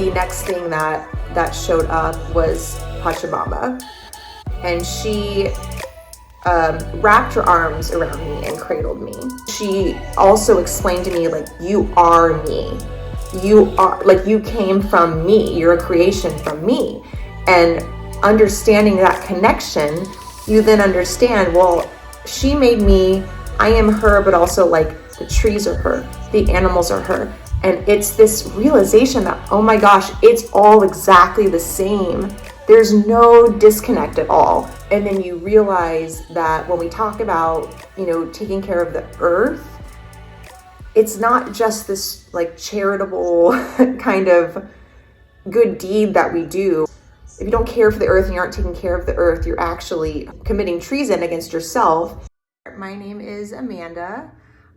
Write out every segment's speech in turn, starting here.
the next thing that showed up was Pachamama. And she wrapped her arms around me and cradled me. She also explained to me, like, you are me. You are, like, you came from me. You're a creation from me. And understanding that connection, you then understand, well, she made me, I am her, but also like the trees are her, the animals are her. And it's this realization that, oh my gosh, it's all exactly the same. There's no disconnect at all. And then you realize that when we talk about, taking care of the earth, it's not just this like charitable kind of good deed that we do. If you don't care for the earth and you aren't taking care of the earth, you're actually committing treason against yourself. My name is Amanda.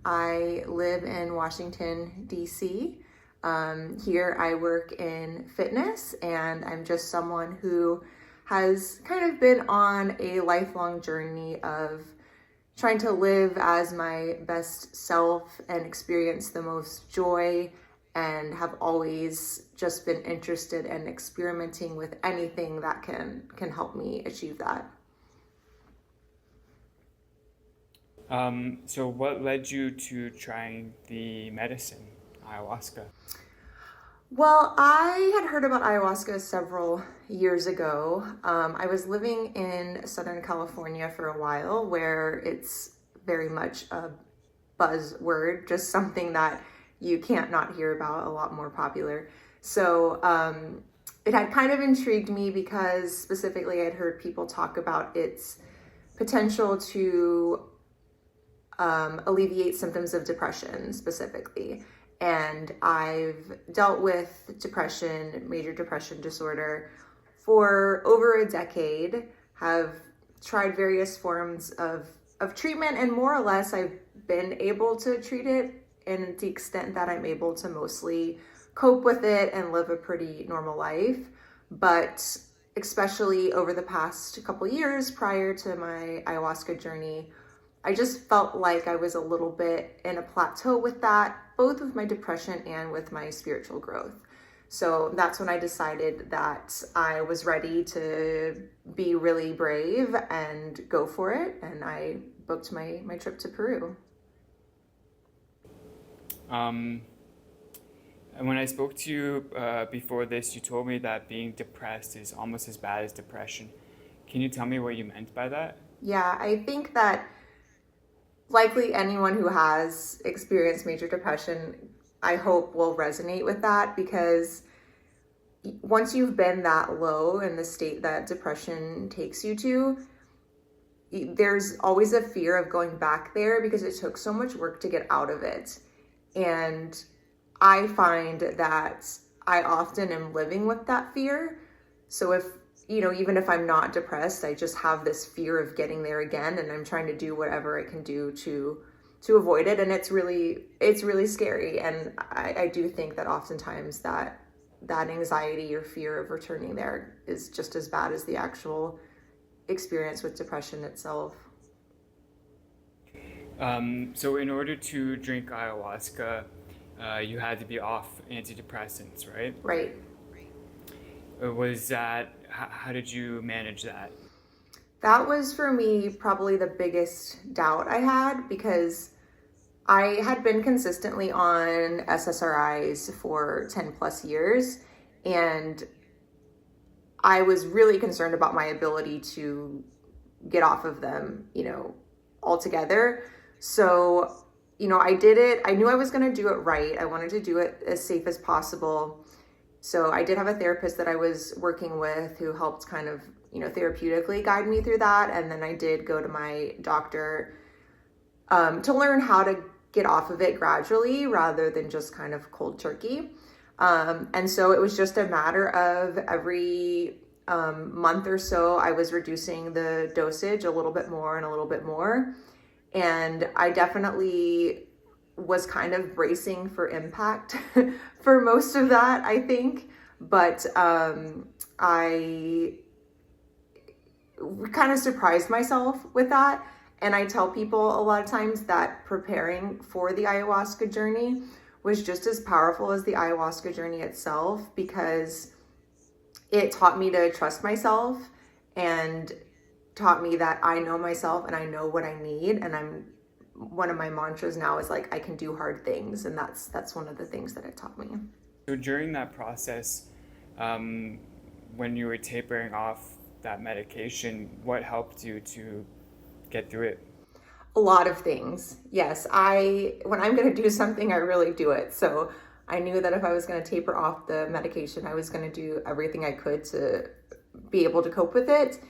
I live in Washington, D.C. Here I work in fitness, and I'm just someone who has kind of been on a lifelong journey of trying to live as my best self and experience the most joy, and have always just been interested in experimenting with anything that can help me achieve that. So what led you to trying the medicine, ayahuasca? Well, I had heard about ayahuasca several years ago. I was living in Southern California for a while, where it's very much a buzzword, just something that you can't not hear about, a lot more popular. So it had kind of intrigued me because specifically I'd heard people talk about its potential to alleviate symptoms of depression specifically. And I've dealt with depression, major depression disorder, for over a decade, have tried various forms of treatment, and more or less I've been able to treat it in the extent that I'm able to mostly cope with it and live a pretty normal life. But especially over the past couple years prior to my ayahuasca journey, I just felt like I was a little bit in a plateau with that, both with my depression and with my spiritual growth. So that's when I decided that I was ready to be really brave and go for it. And I booked my trip to Peru. And when I spoke to you before this, you told me that being depressed is almost as bad as depression. Can you tell me what you meant by that? Yeah, I think that likely anyone who has experienced major depression, I hope, will resonate with that, because once you've been that low in the state that depression takes you to, there's always a fear of going back there because it took so much work to get out of it. And I find that I often am living with that fear. So if, even if I'm not depressed, I just have this fear of getting there again, and I'm trying to do whatever I can do to avoid it. And it's really scary. And I do think that oftentimes that anxiety or fear of returning there is just as bad as the actual experience with depression itself. So in order to drink ayahuasca, you had to be off antidepressants, right? Right. How did you manage that? That was for me probably the biggest doubt I had, because I had been consistently on SSRIs for 10 plus years, and I was really concerned about my ability to get off of them, altogether. So, I did it. I knew I was going to do it right. I wanted to do it as safe as possible. So I did have a therapist that I was working with who helped kind of, therapeutically guide me through that. And then I did go to my doctor to learn how to get off of it gradually rather than just kind of cold turkey. And so it was just a matter of every month or so, I was reducing the dosage a little bit more and a little bit more. And I definitely was kind of bracing for impact for most of that, I think. But I kind of surprised myself with that. And I tell people a lot of times that preparing for the ayahuasca journey was just as powerful as the ayahuasca journey itself, because it taught me to trust myself and taught me that I know myself and I know what I need. And one of my mantras now is like, I can do hard things. And that's one of the things that it taught me. So during that process, when you were tapering off that medication, what helped you to get through it? A lot of things. Yes, when I'm going to do something, I really do it. So I knew that if I was going to taper off the medication, I was going to do everything I could to be able to cope with it.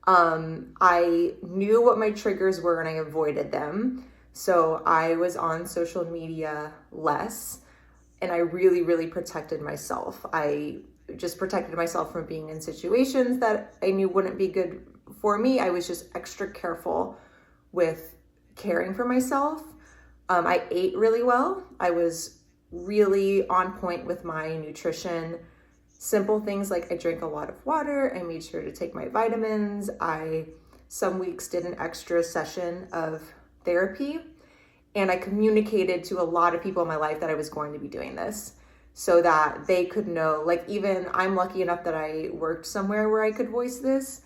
I knew what my triggers were and I avoided them. So I was on social media less, and I really, really protected myself. I just protected myself from being in situations that I knew wouldn't be good for me. I was just extra careful with caring for myself. I ate really well. I was really on point with my nutrition. Simple things like I drank a lot of water. I made sure to take my vitamins. Some weeks did an extra session of therapy, and I communicated to a lot of people in my life that I was going to be doing this so that they could know. Like, even I'm lucky enough that I worked somewhere where I could voice this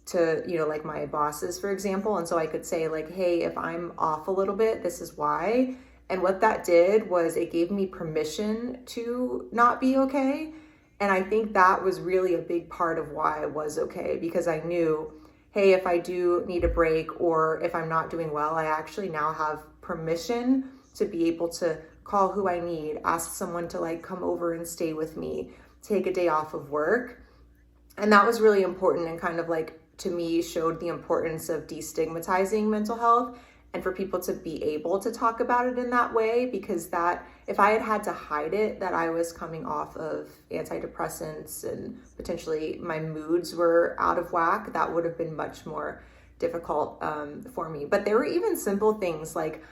to, like my bosses, for example. And so I could say like, hey, if I'm off a little bit, this is why. And what that did was it gave me permission to not be okay. And I think that was really a big part of why I was okay, because I knew, hey, if I do need a break or if I'm not doing well, I actually now have permission to be able to call who I need, ask someone to like come over and stay with me, take a day off of work. And that was really important, and kind of like, to me, showed the importance of destigmatizing mental health and for people to be able to talk about it in that way. Because that, if I had to hide it, that I was coming off of antidepressants and potentially my moods were out of whack, that would have been much more difficult for me. But there were even simple things like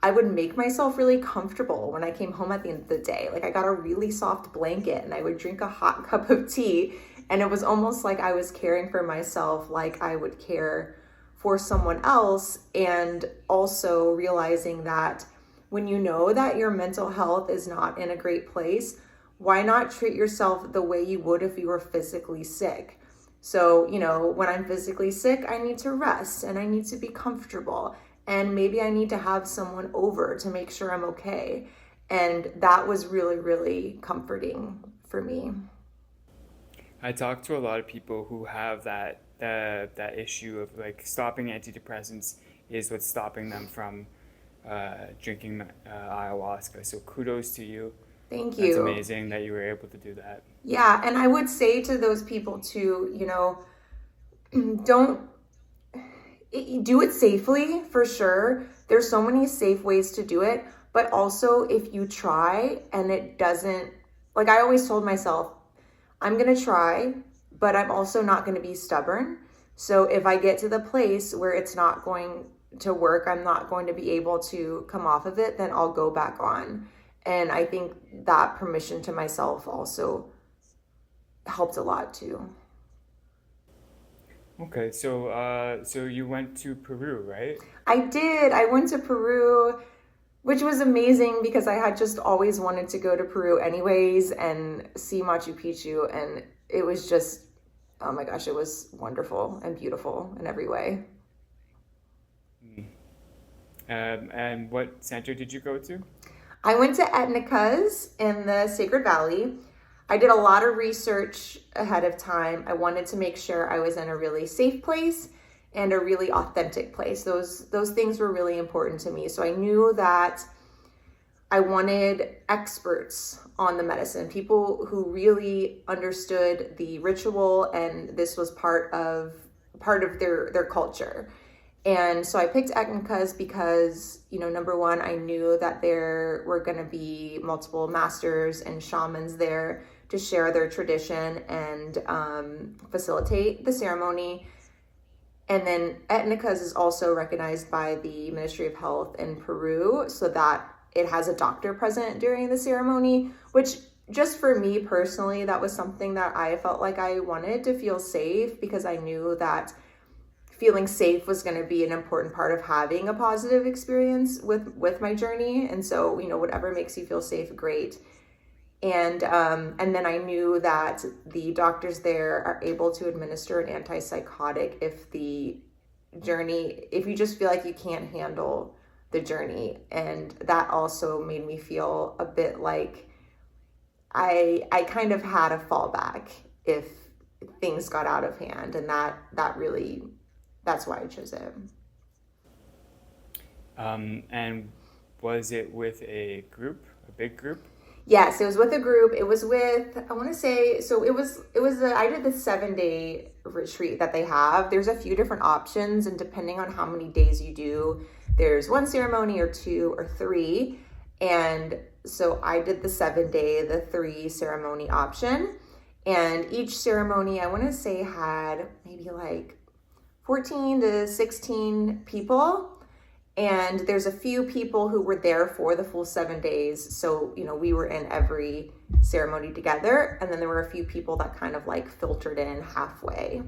I would make myself really comfortable when I came home at the end of the day. Like, I got a really soft blanket and I would drink a hot cup of tea, and it was almost like I was caring for myself like I would care for someone else. And also realizing that when you know that your mental health is not in a great place, why not treat yourself the way you would if you were physically sick? So, when I'm physically sick, I need to rest and I need to be comfortable. And maybe I need to have someone over to make sure I'm okay. And that was really, really comforting for me. I talk to a lot of people who have that issue of like stopping antidepressants is what's stopping them from drinking ayahuasca. So kudos to you. Thank you. It's amazing that you were able to do that. Yeah, and I would say to those people too, don't do it safely, for sure. There's so many safe ways to do it, but also if you try and it doesn't, like I always told myself, I'm going to try, but I'm also not going to be stubborn. So if I get to the place where it's not going to work, I'm not going to be able to come off of it, then I'll go back on. And I think that permission to myself also helped a lot too. Okay, so you went to Peru, right? I did. I went to Peru, which was amazing because I had just always wanted to go to Peru anyways and see Machu Picchu. And it was just, oh my gosh, it was wonderful and beautiful in every way. And what center did you go to? I went to Etnica's in the Sacred Valley. I did a lot of research ahead of time. I wanted to make sure I was in a really safe place and a really authentic place. Those things were really important to me. So I knew that I wanted experts on the medicine, people who really understood the ritual, and this was part of their culture. And so I picked Etnica's because, number one, I knew that there were going to be multiple masters and shamans there to share their tradition and facilitate the ceremony. And then Etnica's is also recognized by the Ministry of Health in Peru, so that it has a doctor present during the ceremony, which just for me personally, that was something that I felt like I wanted to feel safe, because I knew that feeling safe was going to be an important part of having a positive experience with my journey. And so, whatever makes you feel safe, great. And then I knew that the doctors there are able to administer an antipsychotic if you just feel like you can't handle the journey. And that also made me feel a bit like I kind of had a fallback if things got out of hand. And that's why I chose it. And was it with a big group? Yes, it was with a group. It was with, I want to say, so I did the 7-day retreat that they have. There's a few different options, and depending on how many days you do, there's 1 ceremony or 2 or 3. And so I did the 7-day, the 3 ceremony option. And each ceremony, I want to say, had maybe like 14 to 16 people. And there's a few people who were there for the full 7 days. So, we were in every ceremony together. And then there were a few people that kind of like filtered in halfway.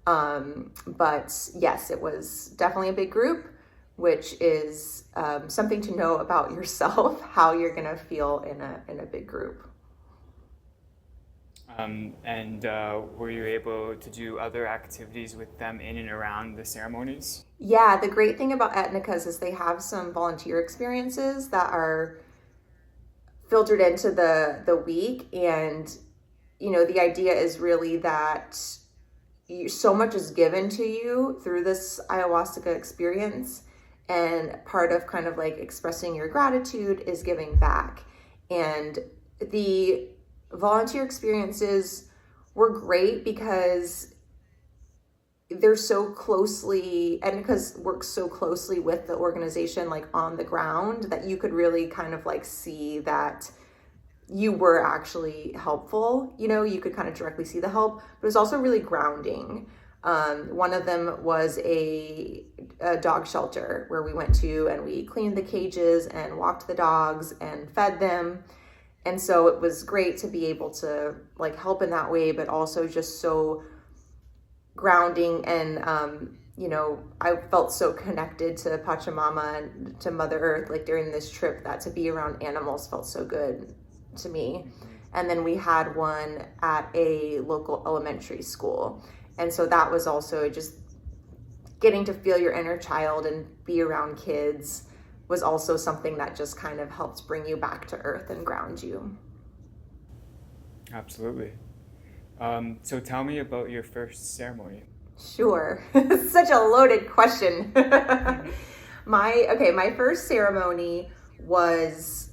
But yes, it was definitely a big group, which is something to know about yourself, how you're going to feel in a big group. And were you able to do other activities with them in and around the ceremonies? Yeah, the great thing about Etnica's is they have some volunteer experiences that are filtered into the week. And, the idea is really that so much is given to you through this ayahuasca experience. And part of kind of like expressing your gratitude is giving back. And the volunteer experiences were great because they're so closely, and because works so closely with the organization, like on the ground, that you could really kind of like see that you were actually helpful. You could kind of directly see the help, but it was also really grounding. One of them was a dog shelter where we went to, and we cleaned the cages and walked the dogs and fed them. And so it was great to be able to like help in that way, but also just so grounding. And, I felt so connected to Pachamama and to Mother Earth, like during this trip, that to be around animals felt so good to me. And then we had one at a local elementary school. And so that was also just getting to feel your inner child and be around kids was also something that just kind of helped bring you back to earth and ground you. Absolutely. So tell me about your first ceremony. Sure. Such a loaded question. My first ceremony was,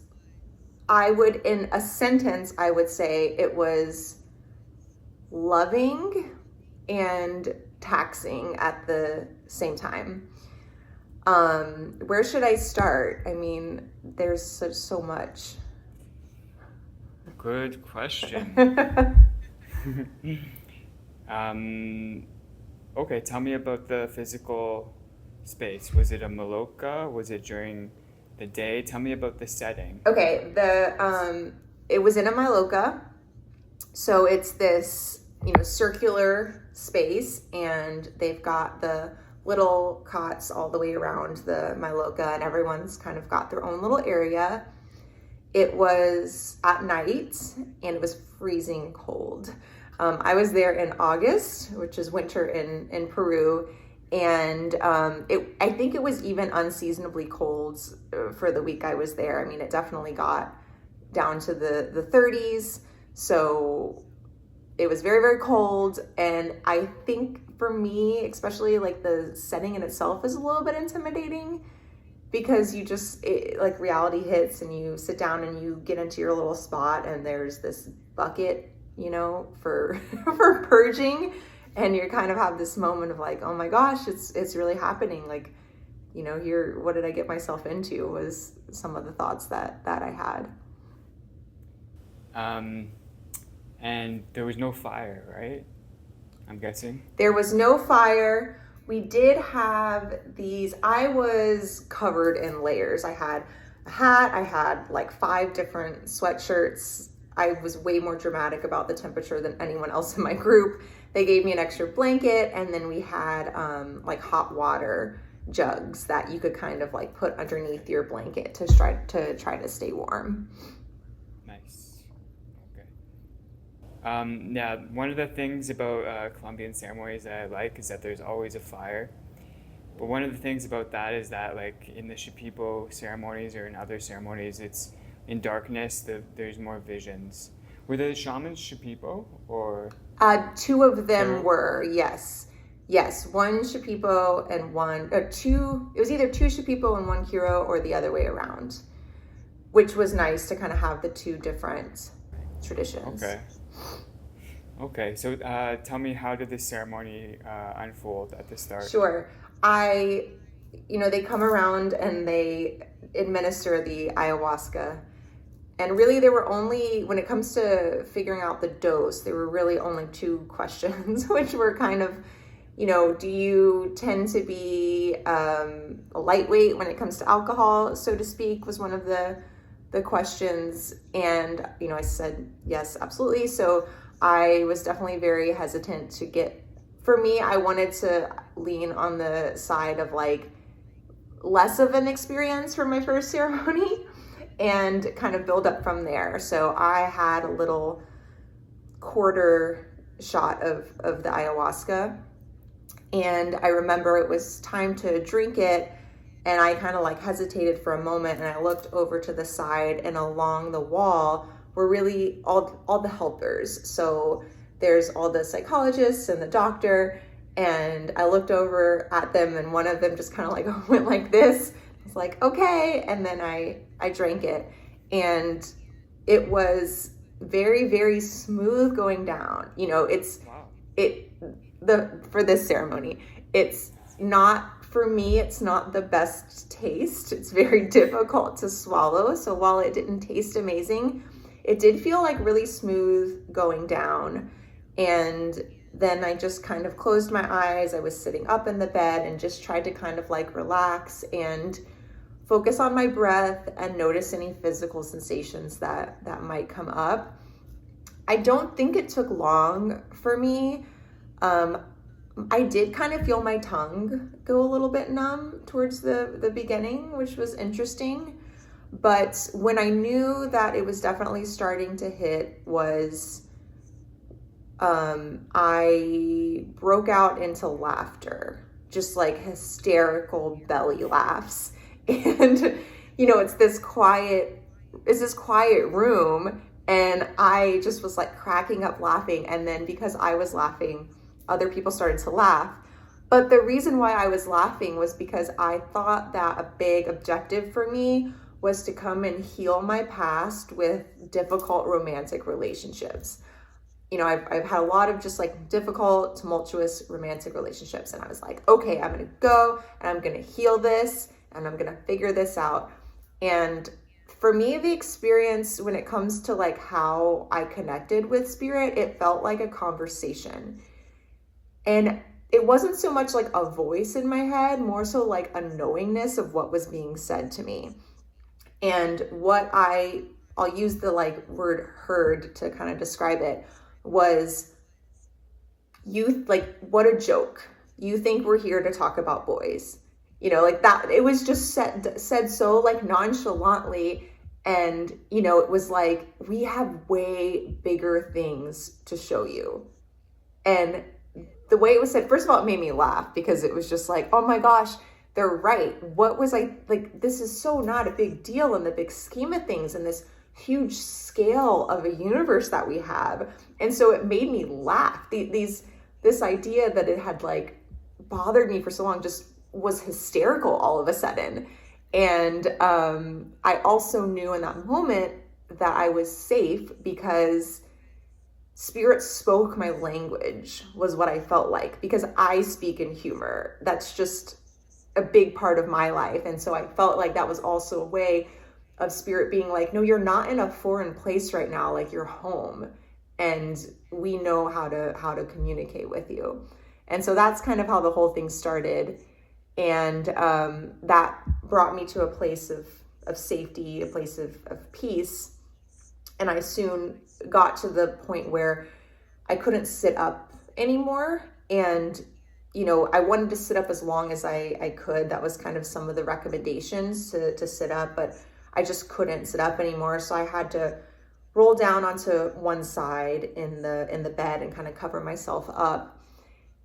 in a sentence, I would say it was loving and taxing at the same time. Where should I start? I mean, there's so much. Good question. Okay, tell me about the physical space. Was it a maloka? Was it during the day? Tell me about the setting. Okay, it was in a maloka. So it's this, circular space, and they've got the little cots all the way around the maloka, and everyone's kind of got their own little area. It was at night, and it was freezing cold. I was there in August, which is winter in Peru, and I think it was even unseasonably cold for the week I was there. I mean, it definitely got down to the 30s, so it was very, very cold. And I think for me, especially like the setting in itself is a little bit intimidating, because like reality hits and you sit down and you get into your little spot, and there's this bucket, for for purging, and you kind of have this moment of like, oh my gosh, it's really happening. Like, here, what did I get myself into, was some of the thoughts that I had. And there was no fire, right? I'm guessing. There was no fire. We did have these, I was covered in layers. I had a hat, I had like 5 different sweatshirts. I was way more dramatic about the temperature than anyone else in my group. they gave me an extra blanket, and then we had like hot water jugs that you could kind of like put underneath your blanket to try to stay warm. Nice. Okay. Yeah, one of the things about Colombian ceremonies that I like is that there's always a fire. But one of the things about that is that, like in the Shipibo ceremonies or in other ceremonies, it's in darkness. There's more visions. Were the shamans Shipibo or? Two of them Peru? were, yes. Yes, one Shipibo and two, it was either two Shipibo and one hero or the other way around, which was nice to kind of have the two different traditions. Okay. Okay, so tell me, how did this ceremony unfold at the start? Sure. They come around and they administer the ayahuasca. And really, there were only, when it comes to figuring out the dose, there were really only two questions, which were kind of, do you tend to be lightweight when it comes to alcohol, so to speak, was one of the questions. And, I said, yes, absolutely. So I was definitely very hesitant for me, I wanted to lean on the side of like less of an experience for my first ceremony and kind of build up from there. So I had a little quarter shot of the ayahuasca, and I remember it was time to drink it, and I kind of like hesitated for a moment, and I looked over to the side, and along the wall were really all the helpers. So there's all the psychologists and the doctor, and I looked over at them, and one of them just kind of like went like this. It's like, okay. And then I drank it, and it was very, very smooth going down. Wow. For this ceremony, it's not, for me, it's not the best taste. It's very difficult to swallow. So while it didn't taste amazing, it did feel like really smooth going down. And then I just kind of closed my eyes. I was sitting up in the bed and just tried to kind of like relax and focus on my breath and notice any physical sensations that might come up. I don't think it took long for me. I did kind of feel my tongue go a little bit numb towards the beginning, which was interesting. But when I knew that it was definitely starting to hit was I broke out into laughter, just like hysterical belly laughs. And, it's this quiet room, and I just was like cracking up laughing. And then because I was laughing, other people started to laugh. But the reason why I was laughing was because I thought that a big objective for me was to come and heal my past with difficult romantic relationships. I've had a lot of just like difficult, tumultuous romantic relationships. And I was like, okay, I'm going to go and I'm going to heal this and I'm going to figure this out. And for me, the experience when it comes to like how I connected with spirit, it felt like a conversation. And it wasn't so much like a voice in my head, more so like a knowingness of what was being said to me. And what I'll use the like word heard to kind of describe it was, what a joke. You think we're here to talk about boys. Like that, it was just said so like nonchalantly. And, it was like, we have way bigger things to show you. And the way it was said, first of all, it made me laugh because it was just like, oh my gosh, they're right. What was I like? This is so not a big deal in the big scheme of things and this huge scale of a universe that we have. And so it made me laugh. This idea that it had like bothered me for so long just was hysterical all of a sudden. And I also knew in that moment that I was safe because spirit spoke my language, was what I felt like, because I speak in humor. That's just a big part of my life. And so I felt like that was also a way of spirit being like, no, you're not in a foreign place right now. Like, you're home, and we know how to communicate with you. And so that's kind of how the whole thing started. And that brought me to a place of safety, a place of peace. And I soon got to the point where I couldn't sit up anymore. And, I wanted to sit up as long as I could. That was kind of some of the recommendations to sit up, but I just couldn't sit up anymore. So I had to roll down onto one side in the bed and kind of cover myself up.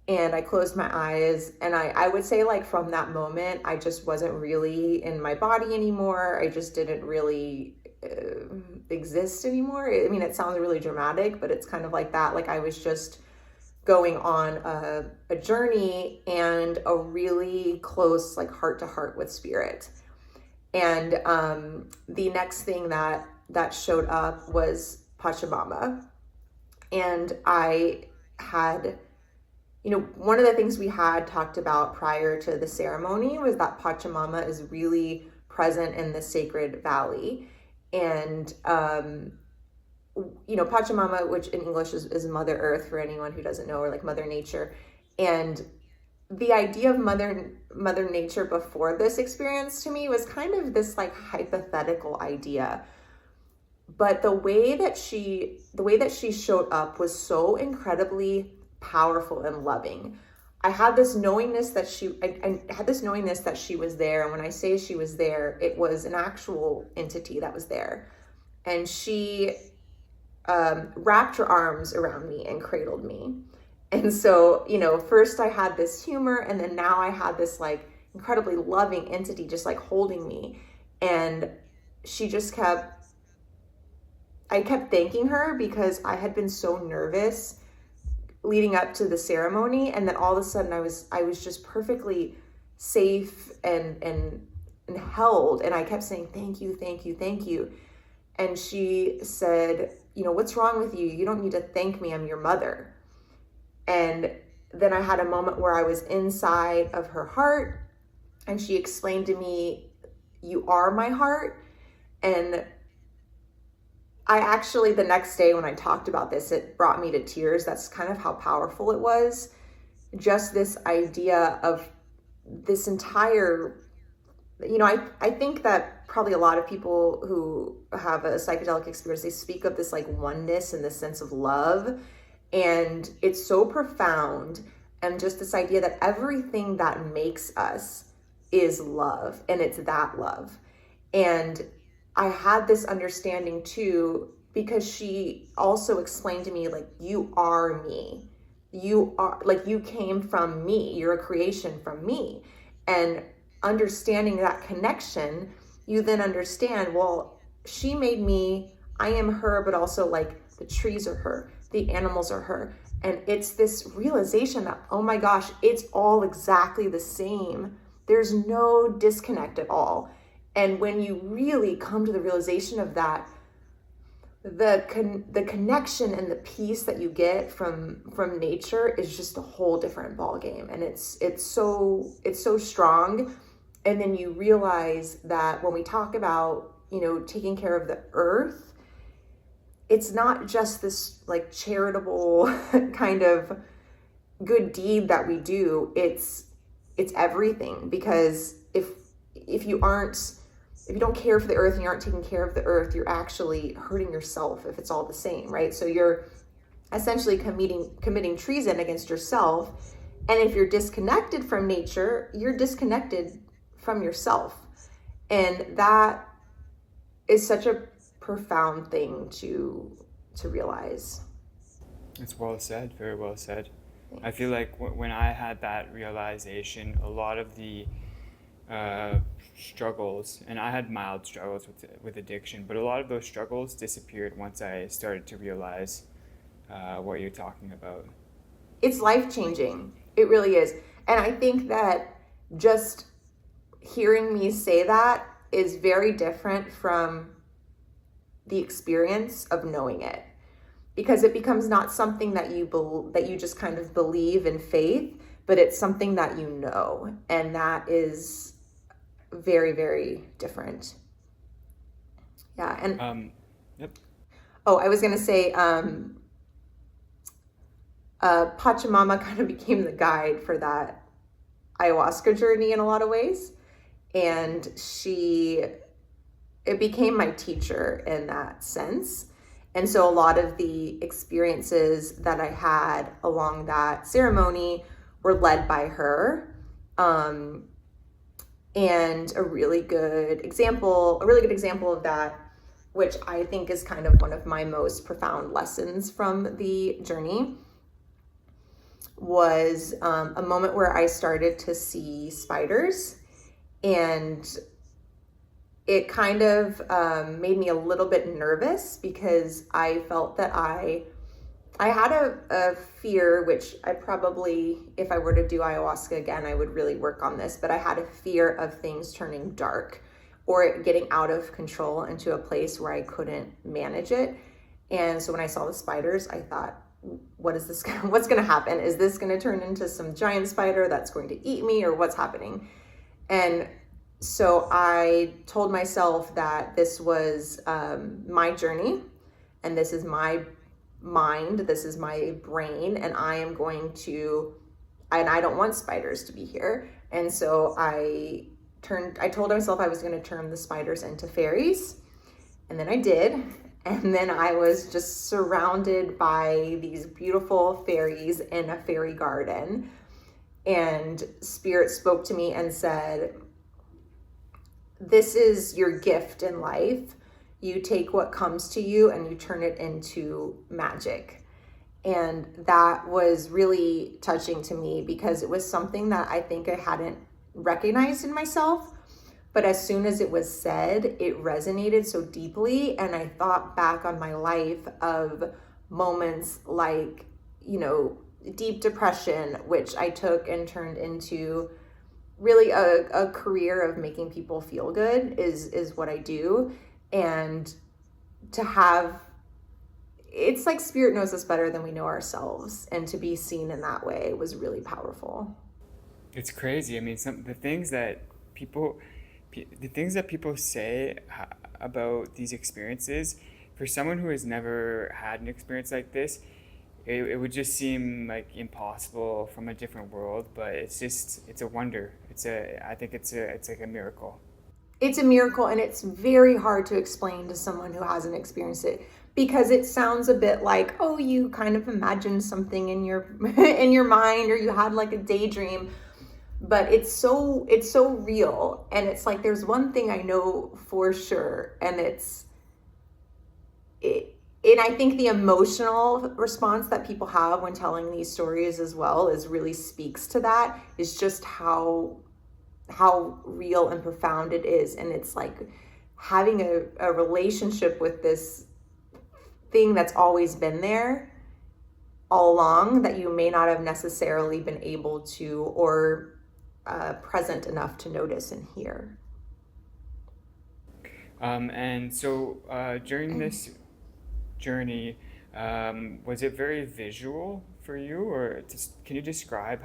And I closed my eyes, and I would say, like, from that moment, I just wasn't really in my body anymore. I just didn't really exist anymore. I mean, it sounds really dramatic, but it's kind of like that. Like, I was just going on a journey and a really close, like, heart to heart with spirit. And the next thing that showed up was Pachamama. And I had, one of the things we had talked about prior to the ceremony was that Pachamama is really present in the sacred valley. And, Pachamama, which in English is Mother Earth for anyone who doesn't know, or like Mother Nature. And the idea of Mother Nature before this experience to me was kind of this like hypothetical idea. But the way that she showed up was so incredibly powerful and loving. I had this knowingness that she was there. And when I say she was there, it was an actual entity that was there. And she wrapped her arms around me and cradled me. And so, first I had this humor, and then now I had this like incredibly loving entity just like holding me. And I kept thanking her because I had been so nervous leading up to the ceremony. And then all of a sudden I was just perfectly safe and held. And I kept saying, thank you, thank you, thank you. And she said, what's wrong with you? You don't need to thank me. I'm your mother. And then I had a moment where I was inside of her heart, and she explained to me, you are my heart. And I actually, the next day when I talked about this, it brought me to tears. That's kind of how powerful it was. Just this idea of this entire, I think that probably a lot of people who have a psychedelic experience, they speak of this like oneness and this sense of love. And it's so profound. And just this idea that everything that makes us is love, and it's that love. And I had this understanding too, because she also explained to me, like, you are me. You are, like, you came from me. You're a creation from me. And understanding that connection, you then understand, well, she made me, I am her, but also like the trees are her, the animals are her. And it's this realization that, oh my gosh, it's all exactly the same. There's no disconnect at all. And when you really come to the realization of that, the connection and the peace that you get from nature is just a whole different ballgame. And it's so strong. And then you realize that when we talk about, taking care of the earth, it's not just this like charitable kind of good deed that we do. It's everything, because if you don't care for the earth and you aren't taking care of the earth, you're actually hurting yourself if it's all the same, right? So you're essentially committing treason against yourself. And if you're disconnected from nature, you're disconnected from yourself. And that is such a profound thing to realize. It's well said, very well said. Thanks. I feel like when I had that realization, a lot of the struggles, and I had mild struggles with addiction, but a lot of those struggles disappeared once I started to realize what you're talking about. It's life-changing. It really is. And I think that just hearing me say that is very different from the experience of knowing it, because it becomes not something that you just kind of believe in faith, but it's something that you know, and that is very, very different. Yeah. And yep. Oh, I was gonna say Pachamama kind of became the guide for that ayahuasca journey in a lot of ways, and it became my teacher in that sense. And so a lot of the experiences that I had along that ceremony were led by her. And a really good example of that, which I think is kind of one of my most profound lessons from the journey, was a moment where I started to see spiders, and it kind of made me a little bit nervous because I felt that I had a fear, which I probably, if I were to do ayahuasca again, I would really work on this, but I had a fear of things turning dark or it getting out of control into a place where I couldn't manage it. And so when I saw the spiders, I thought, what's going to happen? Is this going to turn into some giant spider that's going to eat me, or what's happening? And so I told myself that this was my journey, and this is my mind, this is my brain, and I don't want spiders to be here. And so I told myself I was going to turn the spiders into fairies, and then I did. And then I was just surrounded by these beautiful fairies in a fairy garden. And Spirit spoke to me and said, this is your gift in life. You take what comes to you and you turn it into magic. And that was really touching to me because it was something that I think I hadn't recognized in myself. But as soon as it was said, it resonated so deeply. And I thought back on my life of moments like, deep depression, which I took and turned into really a career of making people feel good is what I do. And to have, it's like Spirit knows us better than we know ourselves. And to be seen in that way was really powerful. It's crazy. I mean, the things that people say about these experiences, for someone who has never had an experience like this, it would just seem like impossible from a different world. But it's a wonder. I think it's like a miracle. It's a miracle, and it's very hard to explain to someone who hasn't experienced it, because it sounds a bit like, oh, you kind of imagined something in your in your mind, or you had like a daydream. But it's so real. And it's like, there's one thing I know for sure, and and I think the emotional response that people have when telling these stories as well really speaks to that, is just how real and profound it is. And it's like having a relationship with this thing that's always been there all along, that you may not have necessarily been able to, or present enough to notice and hear. And so during this journey, was it very visual for you, or can you describe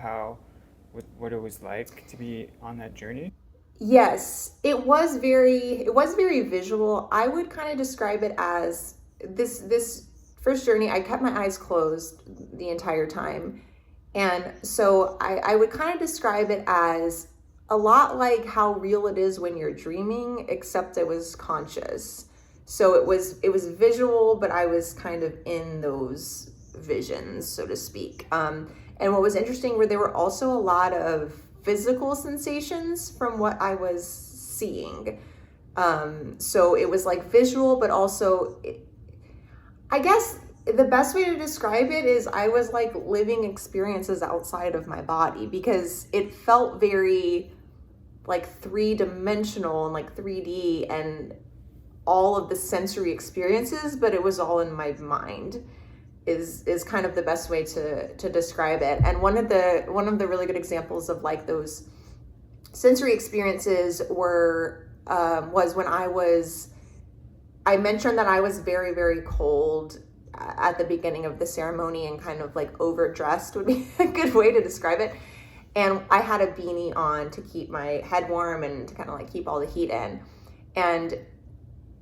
what it was like to be on that journey? Yes, it was very visual. I would kind of describe it as this first journey, I kept my eyes closed the entire time. And so I would kind of describe it as a lot like how real it is when you're dreaming, except it was conscious. So it was visual, but I was kind of in those visions, so to speak. And what was interesting were there were also a lot of physical sensations from what I was seeing. So it was like visual, but also, I guess the best way to describe it is I was like living experiences outside of my body, because it felt very like three-dimensional and like 3D and all of the sensory experiences, but it was all in my mind is kind of the best way to describe it. And one of the really good examples of like those sensory experiences was when I mentioned that I was very, very cold at the beginning of the ceremony, and kind of like overdressed would be a good way to describe it. And I had a beanie on to keep my head warm and to kind of like keep all the heat in. And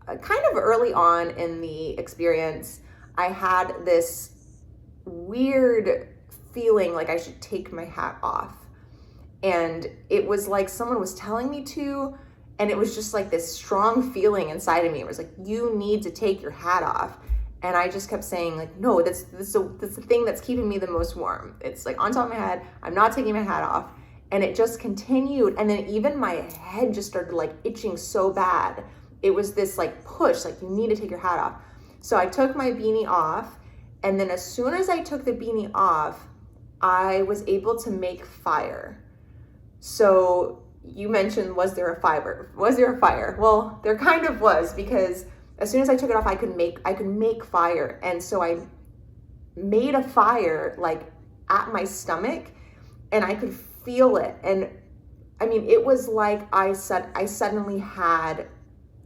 kind of early on in the experience, I had this weird feeling like I should take my hat off. And it was like someone was telling me to, and it was just like this strong feeling inside of me. It was like, you need to take your hat off. And I just kept saying like, no, that's the thing that's keeping me the most warm. It's like on top of my head. I'm not taking my hat off. And it just continued. And then even my head just started like itching so bad. It was this like push, like you need to take your hat off. So I took my beanie off. And then as soon as I took the beanie off, I was able to make fire. So you mentioned, was there a fire? Was there a fire? Well, there kind of was, because as soon as I took it off, I could make fire. And so I made a fire like at my stomach, and I could feel it. And I mean, it was like I suddenly had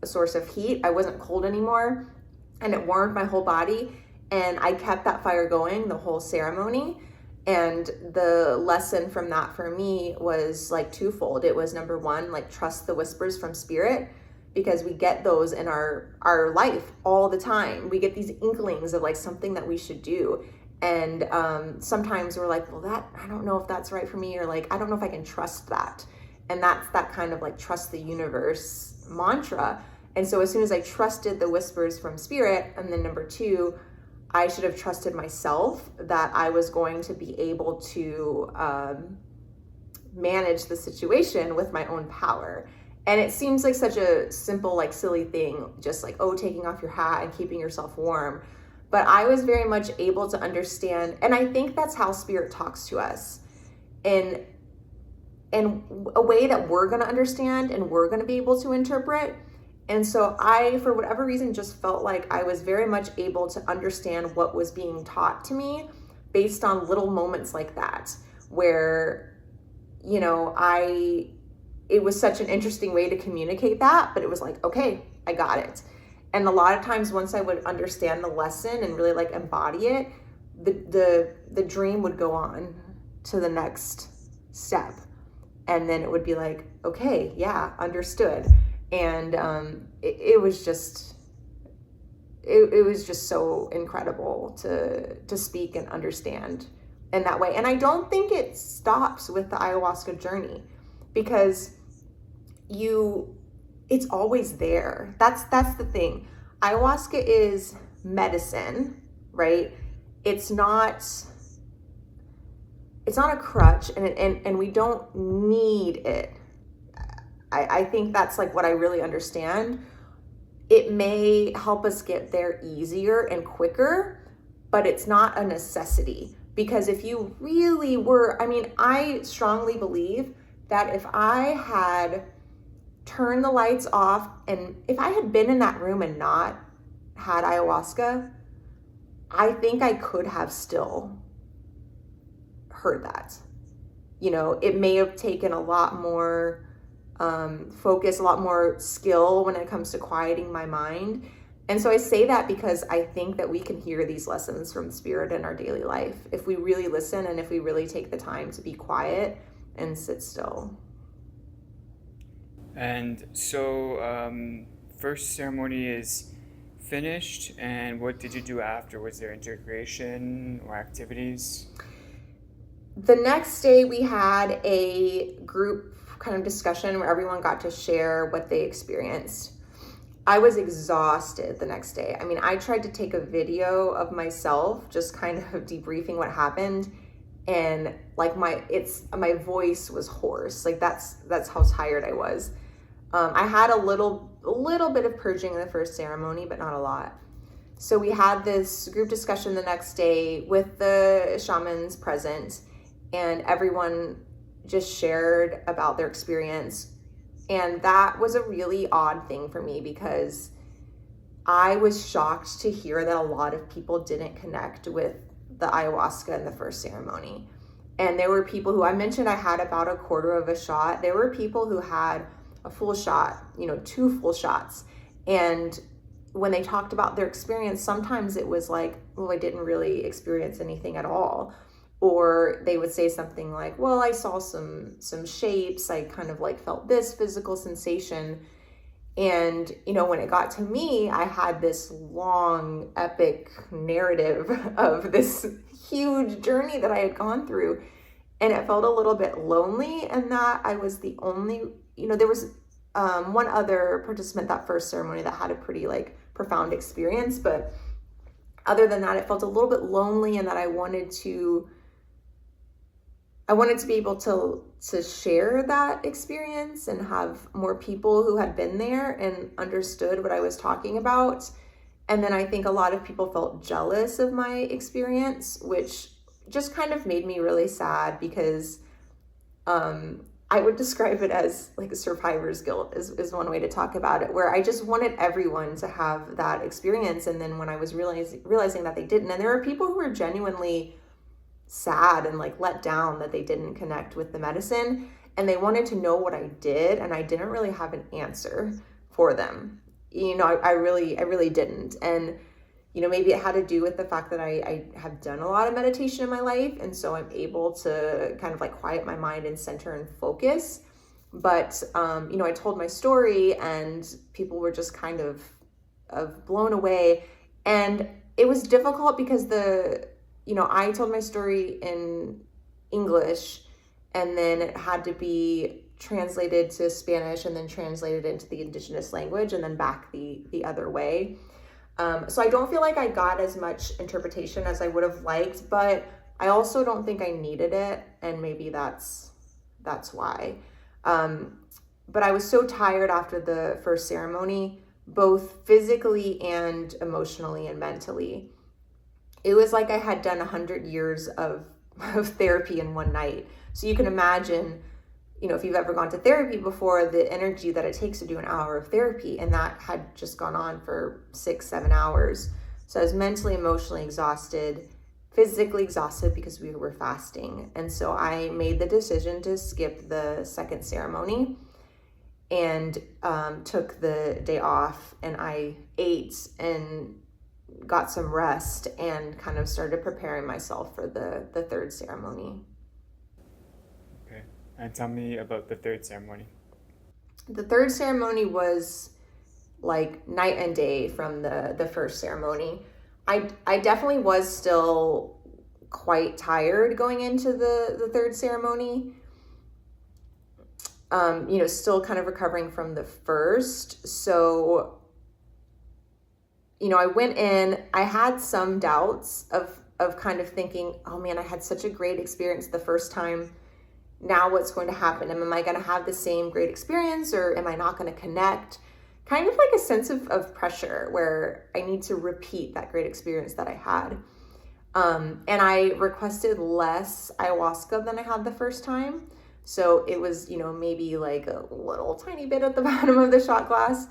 a source of heat. I wasn't cold anymore, and it warmed my whole body. And I kept that fire going the whole ceremony. And the lesson from that for me was like twofold. It was, number one, like trust the whispers from spirit, because we get those in our life all the time. We get these inklings of like something that we should do. And sometimes we're like, well, I don't know if that's right for me, or like, I don't know if I can trust that. And that's that kind of like trust the universe mantra. And so as soon as I trusted the whispers from spirit, and then number two, I should have trusted myself that I was going to be able to manage the situation with my own power. And it seems like such a simple, like silly thing, just like, oh, taking off your hat and keeping yourself warm. But I was very much able to understand. And I think that's how spirit talks to us in a way that we're going to understand and we're going to be able to interpret. And so I, for whatever reason, just felt like I was very much able to understand what was being taught to me based on little moments like that, where, you know, it was such an interesting way to communicate that, but it was like, okay, I got it. And a lot of times once I would understand the lesson and really like embody it, the dream would go on to the next step. And then it would be like, okay, yeah, understood. And it was just so incredible to speak and understand in that way. And I don't think it stops with the ayahuasca journey, because it's always there. That's the thing. Ayahuasca is medicine, right? It's not a crutch, and we don't need it. I think that's like what I really understand. It may help us get there easier and quicker, but it's not a necessity. Because if you really were, I mean, I strongly believe that if I had turned the lights off, and if I had been in that room and not had ayahuasca, I think I could have still heard that. You know, it may have taken a lot more focus, a lot more skill when it comes to quieting my mind. And so I say that because I think that we can hear these lessons from spirit in our daily life if we really listen, and if we really take the time to be quiet and sit still. And so first ceremony is finished, and what did you do after? Was there integration or activities? The next day we had a group kind of discussion where everyone got to share what they experienced. I was exhausted the next day. I mean, I tried to take a video of myself just kind of debriefing what happened, and like my voice was hoarse. Like that's how tired I was. I had a little bit of purging in the first ceremony, but not a lot. So we had this group discussion the next day with the shamans present, and everyone just shared about their experience. And that was a really odd thing for me, because I was shocked to hear that a lot of people didn't connect with the ayahuasca in the first ceremony. And there were people who, I mentioned I had about a quarter of a shot. There were people who had a full shot, 2 full shots. And when they talked about their experience, sometimes it was like, well, I didn't really experience anything at all. Or they would say something like, well, I saw some shapes. I kind of like felt this physical sensation. And, when it got to me, I had this long, epic narrative of this huge journey that I had gone through. And it felt a little bit lonely, and that I was the only, there was one other participant that first ceremony that had a pretty like profound experience, but other than that, it felt a little bit lonely, and that I wanted to be able to share that experience and have more people who had been there and understood what I was talking about. And then I think a lot of people felt jealous of my experience, which just kind of made me really sad, because I would describe it as like survivor's guilt is one way to talk about it, where I just wanted everyone to have that experience. And then when I was realizing that they didn't, and there are people who were genuinely sad and like let down that they didn't connect with the medicine, and they wanted to know what I did, and I didn't really have an answer for them. I really didn't. And maybe it had to do with the fact that I have done a lot of meditation in my life, and so I'm able to kind of like quiet my mind and center and focus. But I told my story, and people were just kind of blown away. And it was difficult because I told my story in English, and then it had to be translated to Spanish, and then translated into the indigenous language, and then back the other way. So I don't feel like I got as much interpretation as I would have liked, but I also don't think I needed it, and maybe that's why. But I was so tired after the first ceremony, both physically and emotionally and mentally. It was like I had done 100 years of therapy in one night. So you can imagine, if you've ever gone to therapy before, the energy that it takes to do an hour of therapy, and that had just gone on for 6-7 hours. So I was mentally, emotionally exhausted, physically exhausted because we were fasting. And so I made the decision to skip the second ceremony, and took the day off, and I ate and got some rest, and kind of started preparing myself for the third ceremony. Okay. And tell me about the third ceremony. The third ceremony was like night and day from the first ceremony. I definitely was still quite tired going into the third ceremony. Still kind of recovering from the first. So I went in, I had some doubts of kind of thinking, oh man, I had such a great experience the first time. Now what's going to happen? Am I going to have the same great experience, or am I not going to connect? Kind of like a sense of pressure, where I need to repeat that great experience that I had. And I requested less ayahuasca than I had the first time. So it was, maybe like a little tiny bit at the bottom of the shot glass.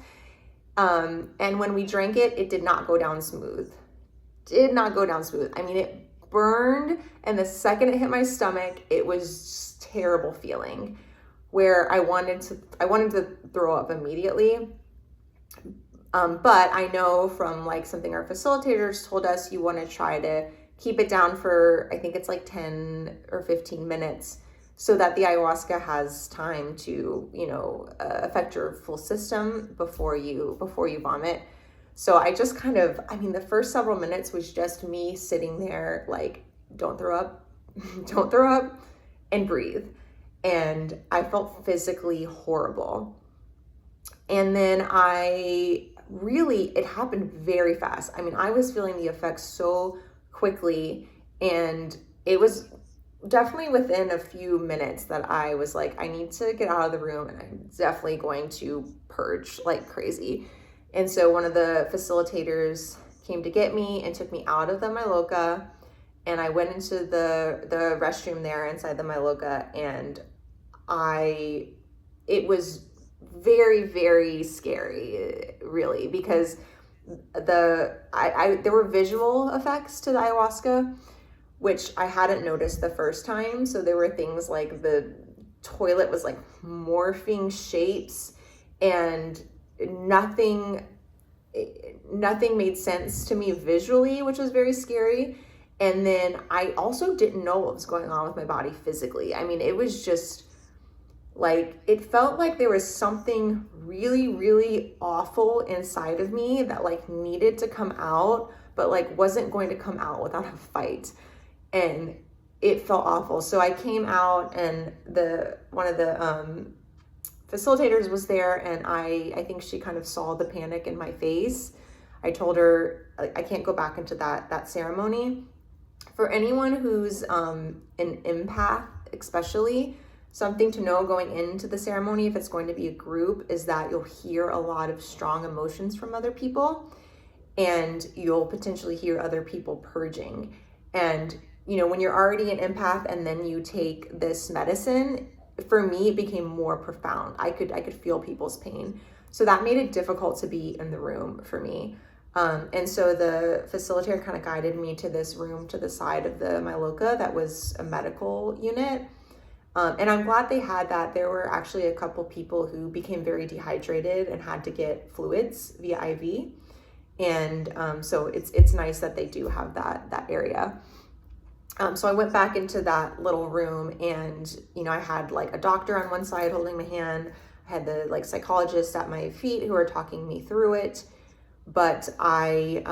And when we drank it, it did not go down smooth. I mean, it burned, and the second it hit my stomach, it was terrible feeling, where I wanted to throw up immediately. But I know from like something our facilitators told us, you want to try to keep it down for, I think it's like 10 or 15 minutes, so that the ayahuasca has time to, affect your full system before you vomit. So I just the first several minutes was just me sitting there like, don't throw up, don't throw up, and breathe. And I felt physically horrible. And then it happened very fast. I mean, I was feeling the effects so quickly, and it was definitely within a few minutes that I was like, I need to get out of the room, and I'm definitely going to purge like crazy. And so one of the facilitators came to get me and took me out of the Mailoka, and I went into the restroom there inside the Mailoka, and it was very, very scary, really, because there were visual effects to the ayahuasca, which I hadn't noticed the first time. So there were things like the toilet was like morphing shapes, and nothing made sense to me visually, which was very scary. And then I also didn't know what was going on with my body physically. I mean, it was just like, it felt like there was something really, really awful inside of me that like needed to come out, but like wasn't going to come out without a fight. And it felt awful. So I came out, and one of the facilitators was there, and I think she kind of saw the panic in my face. I told her I can't go back into that ceremony. For anyone who's an empath, especially, something to know going into the ceremony, if it's going to be a group, is that you'll hear a lot of strong emotions from other people, and you'll potentially hear other people purging. And when you're already an empath and then you take this medicine, for me it became more profound. I could feel people's pain, so that made it difficult to be in the room for me. And so the facilitator kind of guided me to this room to the side of the Mailoka that was a medical unit. And I'm glad they had that. There were actually a couple people who became very dehydrated and had to get fluids via IV. And so it's nice that they do have that area. So I went back into that little room, and I had like a doctor on one side holding my hand. I had the like psychologist at my feet who were talking me through it, but I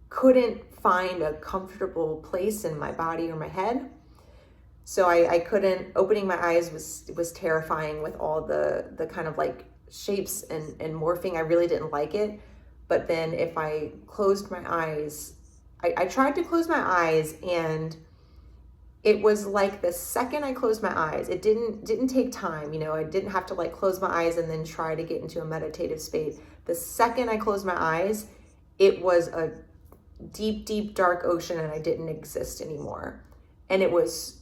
couldn't find a comfortable place in my body or my head. So I couldn't. Opening my eyes was terrifying with all the kind of like shapes and morphing. I really didn't like it. But then if I closed my eyes, I tried to close my eyes, and it was like the second I closed my eyes, it didn't take time. I didn't have to like close my eyes and then try to get into a meditative state. The second I closed my eyes, it was a deep, deep, dark ocean, and I didn't exist anymore. And it was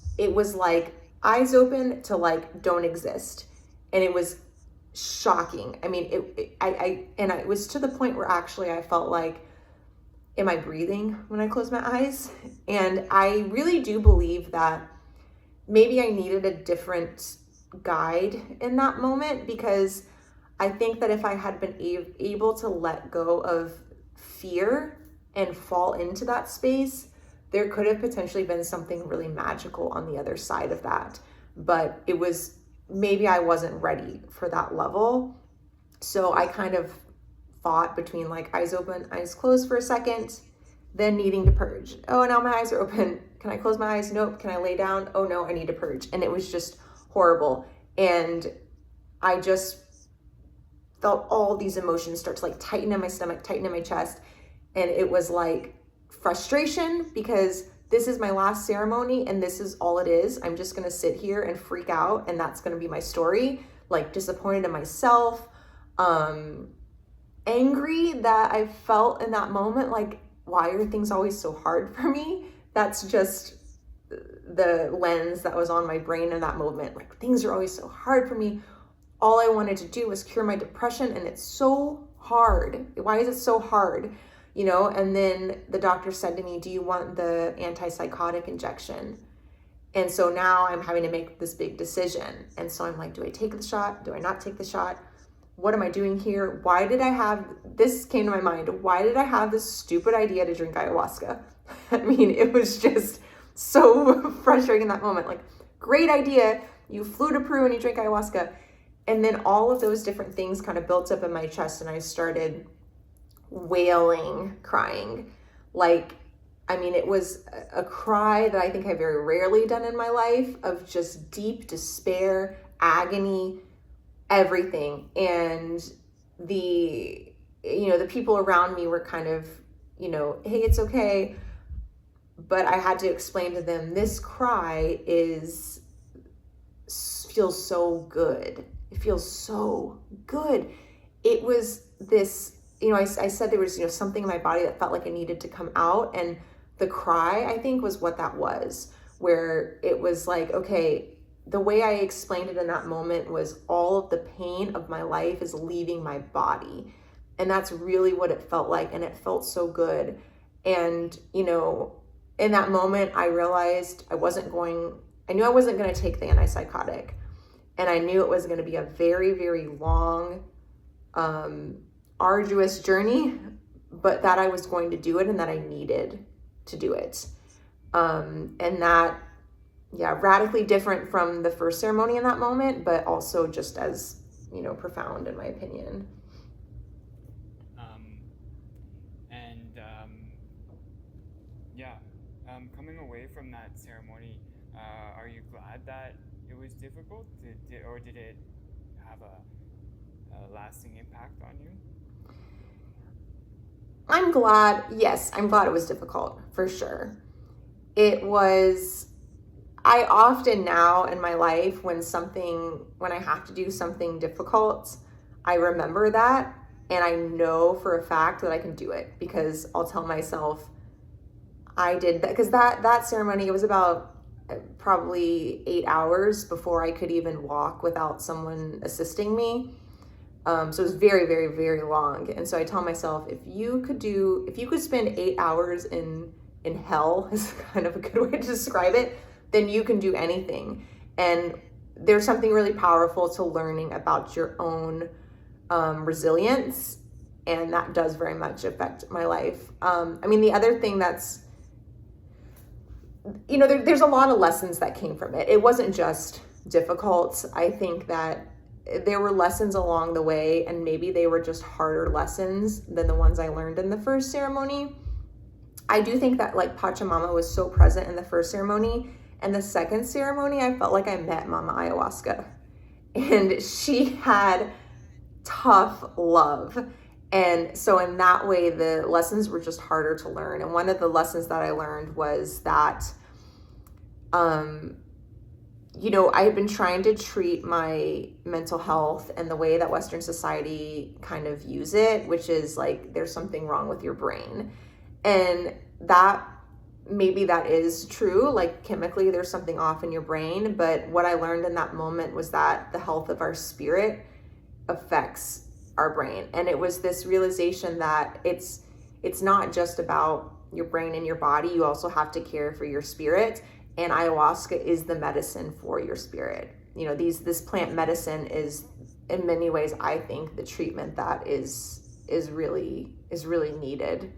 like eyes open to like don't exist. And it was shocking. I mean, it was to the point where actually I felt like, am I breathing when I close my eyes? And I really do believe that maybe I needed a different guide in that moment, because I think that if I had been able to let go of fear and fall into that space, there could have potentially been something really magical on the other side of that. But maybe I wasn't ready for that level. So I kind of fought between like eyes open, eyes closed for a second, then needing to purge. Oh, now my eyes are open. Can I close my eyes? Nope. Can I lay down? Oh no, I need to purge. And it was just horrible. And I just felt all these emotions start to like tighten in my stomach, tighten in my chest. And it was like frustration, because this is my last ceremony and this is all it is. I'm just going to sit here and freak out, and that's going to be my story. Like disappointed in myself, angry that I felt in that moment, like, why are things always so hard for me? That's just the lens that was on my brain in that moment. Like, things are always so hard for me. All I wanted to do was cure my depression, and it's so hard. Why is it so hard? And then the doctor said to me, do you want the antipsychotic injection? And so now I'm having to make this big decision. And so I'm like, do I take the shot? Do I not take the shot? What am I doing here? This came to my mind. Why did I have this stupid idea to drink ayahuasca? I mean, it was just so frustrating in that moment. Like, great idea. You flew to Peru and you drank ayahuasca. And then all of those different things kind of built up in my chest, and I started wailing, crying. Like, I mean, it was a cry that I think I've very rarely done in my life, of just deep despair, agony, everything. And the people around me were kind of, hey, it's okay. But I had to explain to them, this cry feels so good. It feels so good. It was this, I said there was, something in my body that felt like it needed to come out. And the cry, I think, was what that was, where it was like, okay, the way I explained it in that moment was all of the pain of my life is leaving my body. And that's really what it felt like. And it felt so good. And, in that moment, I realized I knew I wasn't going to take the antipsychotic. And I knew it was going to be a very, very long, arduous journey, but that I was going to do it, and that I needed to do it. And that, radically different from the first ceremony in that moment, but also just as, profound in my opinion. Coming away from that ceremony, are you glad that it was difficult, or did it have a lasting impact on you? I'm glad, yes, I'm glad it was difficult, for sure. It was, I often now in my life, when I have to do something difficult, I remember that, and I know for a fact that I can do it, because I'll tell myself I did that, because that ceremony, it was about probably 8 hours before I could even walk without someone assisting me. So it was very, very, very long. And so I tell myself, if you could spend 8 hours in hell, is kind of a good way to describe it, then you can do anything. And there's something really powerful to learning about your own resilience, and that does very much affect my life. I mean, the other thing that's, there's a lot of lessons that came from it. It wasn't just difficult. I think that there were lessons along the way, and maybe they were just harder lessons than the ones I learned in the first ceremony. I do think that like Pachamama was so present in the first ceremony, and the second ceremony, I felt like I met Mama Ayahuasca, and she had tough love. And so in that way, the lessons were just harder to learn. And one of the lessons that I learned was that, I had been trying to treat my mental health and the way that Western society kind of views it, which is like there's something wrong with your brain. And that maybe that is true, like chemically there's something off in your brain. But what I learned in that moment was that the health of our spirit affects our brain. And it was this realization that it's not just about your brain and your body, you also have to care for your spirit. And ayahuasca is the medicine for your spirit. This plant medicine is in many ways, I think, the treatment that is really needed,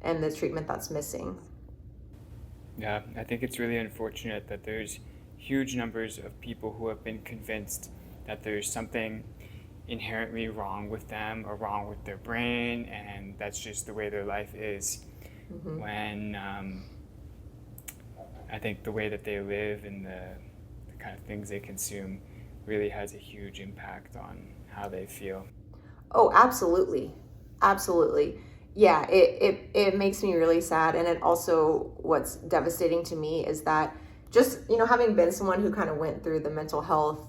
and the treatment that's missing. Yeah, I think it's really unfortunate that there's huge numbers of people who have been convinced that there's something inherently wrong with them or wrong with their brain, and that's just the way their life is. Mm-hmm. When I think the way that they live and the kind of things they consume really has a huge impact on how they feel. Oh, absolutely. Absolutely. Yeah, it makes me really sad. And it also, what's devastating to me is that just, having been someone who kind of went through the mental health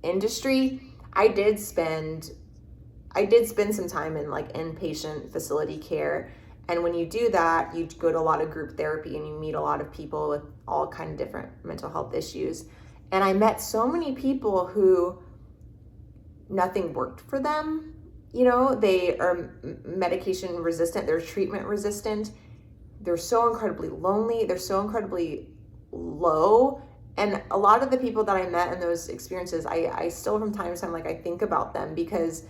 industry, I did spend some time in like inpatient facility care. And when you do that, you go to a lot of group therapy and you meet a lot of people with all kind of different mental health issues. And I met so many people who nothing worked for them. They are medication resistant, they're treatment resistant. They're so incredibly lonely. They're so incredibly low. And a lot of the people that I met in those experiences, I still from time to time, like I think about them, because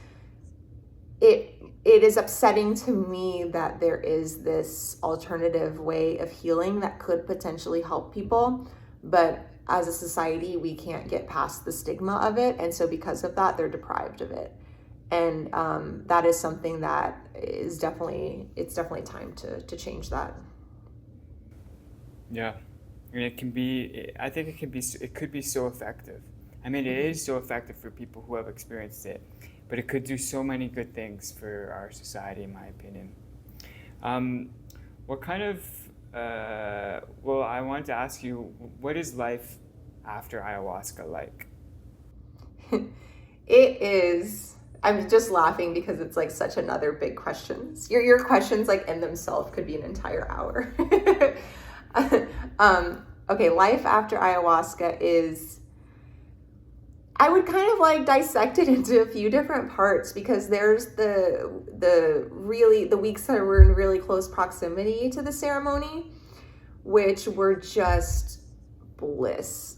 it is upsetting to me that there is this alternative way of healing that could potentially help people. But as a society, we can't get past the stigma of it. And so because of that, they're deprived of it. And that is something that is definitely time to change that. Yeah. And it could be so effective. I mean, it is so effective for people who have experienced it, but it could do so many good things for our society, in my opinion. What kind of, I wanted to ask you, what is life after ayahuasca like? It is, I'm just laughing because it's like such another big question. Your questions like in themselves could be an entire hour. Okay, life after ayahuasca is, I would kind of like dissect it into a few different parts, because there's the weeks that were in really close proximity to the ceremony, which were just bliss,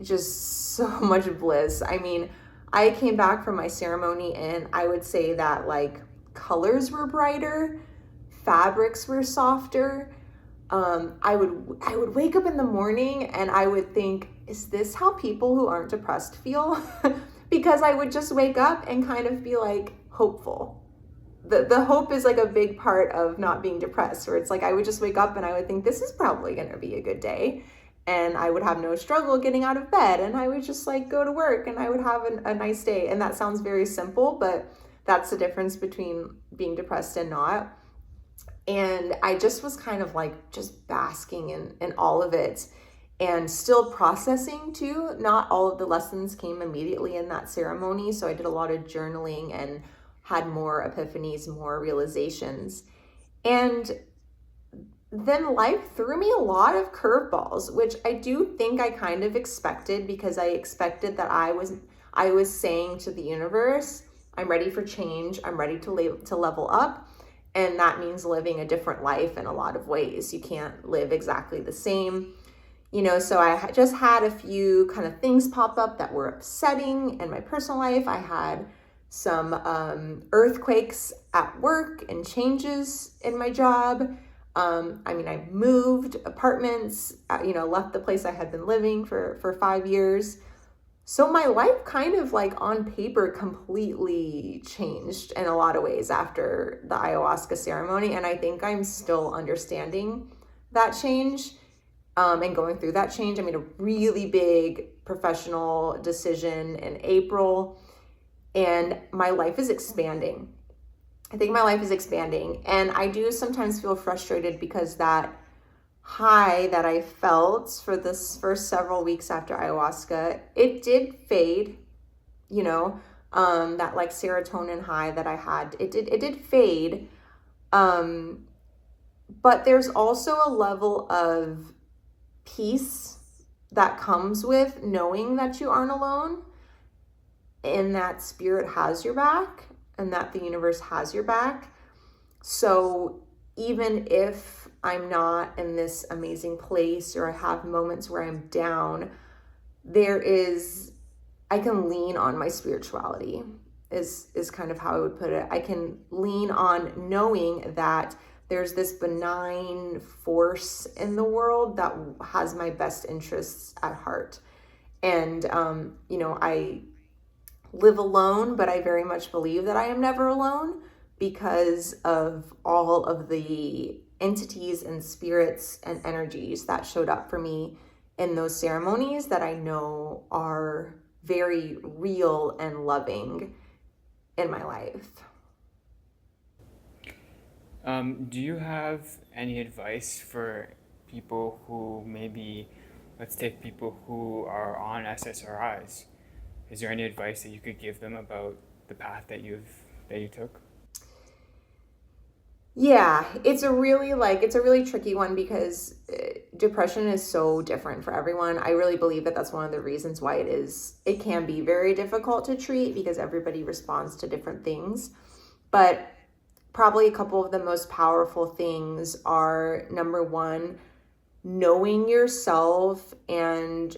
just so much bliss. I mean, I came back from my ceremony and I would say that like colors were brighter, fabrics were softer. I would wake up in the morning and I would think, is this how people who aren't depressed feel? Because I would just wake up and kind of be like hopeful. The hope is like a big part of not being depressed, where it's like I would just wake up and I would think this is probably going to be a good day, and I would have no struggle getting out of bed, and I would just like go to work and I would have a nice day. And that sounds very simple, but That's the difference between being depressed and not. And I just was kind of like just basking in all of it and still processing too. Not all of the lessons came immediately in that ceremony. So I did a lot of journaling and had more epiphanies, more realizations. And then life threw me a lot of curveballs, which I do think I kind of expected, because I expected that I was saying to the universe, I'm ready for change. I'm ready to level up. And that means living a different life in a lot of ways. You can't live exactly the same. So I just had a few kind of things pop up that were upsetting in my personal life. I had some earthquakes at work and changes in my job. I moved apartments, left the place I had been living for 5 years. So my life kind of like on paper completely changed in a lot of ways after the ayahuasca ceremony. And I think I'm still understanding that change and going through that change. I made a really big professional decision in April, and my life is expanding. I think my life is expanding, and I do sometimes feel frustrated because that high that I felt for this first several weeks after ayahuasca, it did fade, that like serotonin high that I had, it did fade. But there's also a level of peace that comes with knowing that you aren't alone, and that spirit has your back, and that the universe has your back. So even if I'm not in this amazing place, or I have moments where I'm down, I can lean on my spirituality is kind of how I would put it. I can lean on knowing that there's this benign force in the world that has my best interests at heart. And, I live alone, but I very much believe that I am never alone, because of all of the entities and spirits and energies that showed up for me in those ceremonies that I know are very real and loving in my life. Do you have any advice for people who let's take people who are on SSRIs? Is there any advice that you could give them about the path that you took? Yeah, it's a really tricky one, because depression is so different for everyone. I really believe that that's one of the reasons why it can be very difficult to treat, because everybody responds to different things. But probably a couple of the most powerful things are, number one, knowing yourself and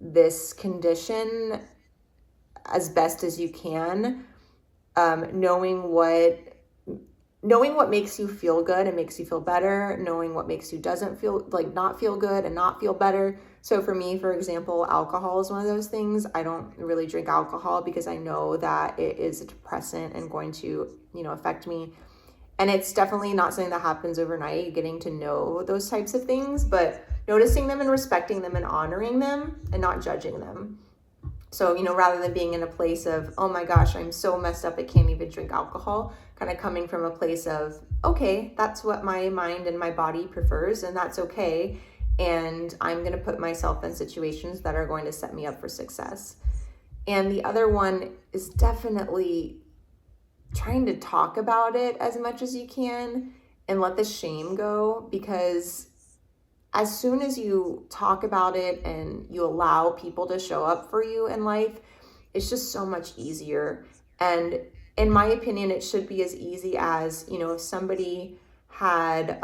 this condition as best as you can, knowing what makes you feel good and makes you feel better, knowing what makes you not feel good and not feel better. So for me, for example, alcohol is one of those things. I don't really drink alcohol because I know that it is a depressant and going to, affect me. And it's definitely not something that happens overnight, getting to know those types of things, but noticing them and respecting them and honoring them and not judging them. So, rather than being in a place of, oh my gosh, I'm so messed up, I can't even drink alcohol, kind of coming from a place of, okay, that's what my mind and my body prefers, and that's okay. And I'm going to put myself in situations that are going to set me up for success. And the other one is definitely trying to talk about it as much as you can and let the shame go, because as soon as you talk about it and you allow people to show up for you in life, it's just so much easier. And in my opinion, it should be as easy as, if somebody had,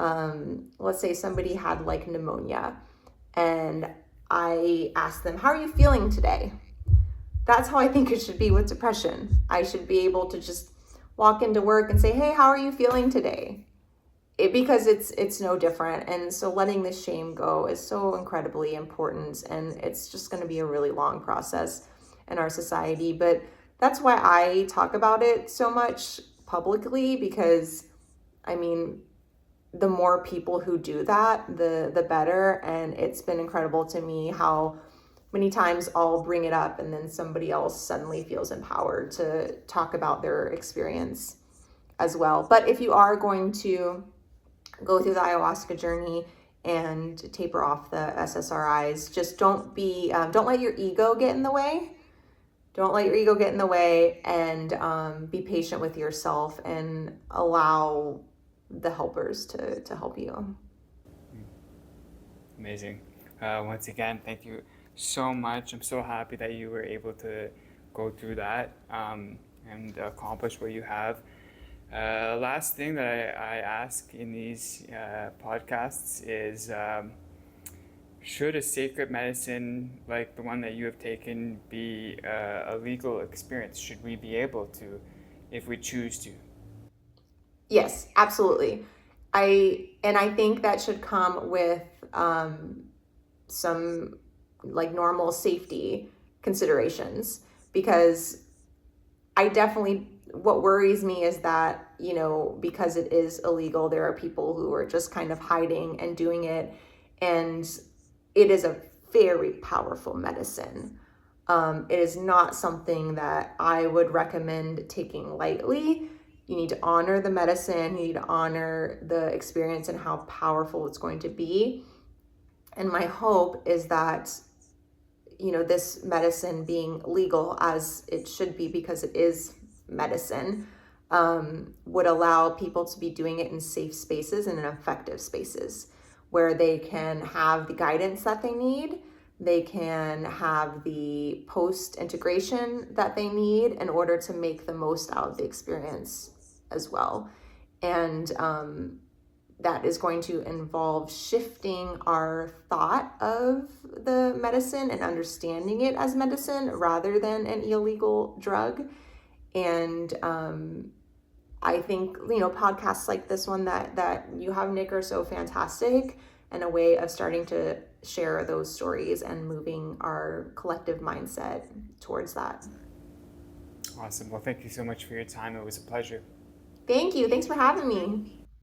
let's say somebody had like pneumonia, and I asked them, how are you feeling today? That's how I think it should be with depression. I should be able to just walk into work and say, hey, how are you feeling today? Because it's no different. And so letting the shame go is so incredibly important, and it's just going to be a really long process in our society. But that's why I talk about it so much publicly, because the more people who do that, the better. And it's been incredible to me how many times I'll bring it up and then somebody else suddenly feels empowered to talk about their experience as well. But if you are going to go through the ayahuasca journey and taper off the SSRIs, just don't let your ego get in the way. Don't let your ego get in the way, and be patient with yourself and allow the helpers to help you. Amazing. Once again, thank you so much. I'm so happy that you were able to go through that and accomplish what you have. Last thing that I ask in these podcasts is, should a sacred medicine like the one that you have taken be a legal experience? Should we be able to, if we choose to? Yes, absolutely. I think that should come with some like normal safety considerations, because what worries me is that, because it is illegal, there are people who are just kind of hiding and doing it, and it is a very powerful medicine. It is not something that I would recommend taking lightly. You need to honor the medicine, you need to honor the experience and how powerful it's going to be. And my hope is that, this medicine being legal, as it should be because it is medicine, would allow people to be doing it in safe spaces and in effective spaces where they can have the guidance that they need. They can have the post integration that they need in order to make the most out of the experience as well. And that is going to involve shifting our thought of the medicine and understanding it as medicine rather than an illegal drug. And I think, podcasts like this one that you have, Nick, are so fantastic, and a way of starting to share those stories and moving our collective mindset towards that. Awesome. Well, thank you so much for your time. It was a pleasure. Thank you. Thanks for having me.